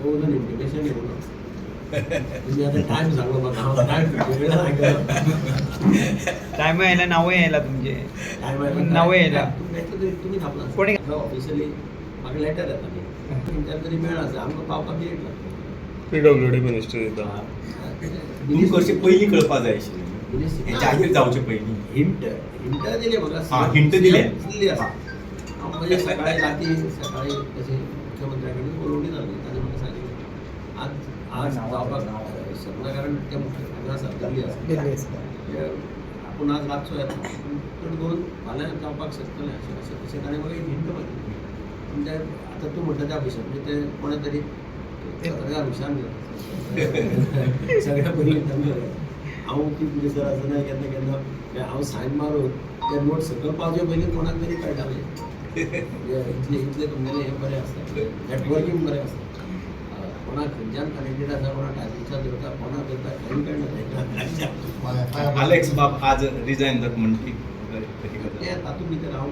दोन इंटिमेशन येऊ ना तुम्ही आता टाइम सांगलो म्हाका हांव टाइम वेळ लागलो टायम येयला नावं येयला तुमचे टाइम नावं येयला तुम्ही थांबला कोणी ऑफिशियली म्हाका लेटर येता न्ही तुमच्या तरी मेळ आसा आमकां पावपाक लेट लागता PWD मिनिस्टर येता तुमकां अशें पयलीं कळपाक जाय आशिल्लें जाहीर जावचे पयलीं हिंट दिले म्हाका hint दिले. दिल्ली आसा हांव म्हणजे सकाळी राती सकाळी तशें मुख्यमंत्र्या कडेन उलोवणी जाली ताणें म्हाका सांगिल्लें आज जावपाक शकना कारण ते हांगा आसा दिल्ली आसा आपूण आज रातचो येता चड करून फाल्यां जावपाक शकतलें अशें तशें ताणें म्हाका एक हिंट मारली पूण ते आतां तूं म्हणटा त्या विशयान म्हणजे ते कोणे तरी पत्रकार विशयान सगळ्या पयलीं तांकां हांव ती पुलिसार आसतना केन्ना केन्ना हांव सायन मारून ते नोट सकयल पावचे पयलीं कोणाक तरी कळटालें इतले तुमगेलें हें बरें आसता नॅटवर्कींग बरें आसता कोणाक खंयच्यान कनेक्टेड आसा कोणाक टायपिंगचा धरता कोणाक धरता खंय कळना अलेक्स बाब आज रिजायन जाता म्हणटी ते तातूंत भितर हांव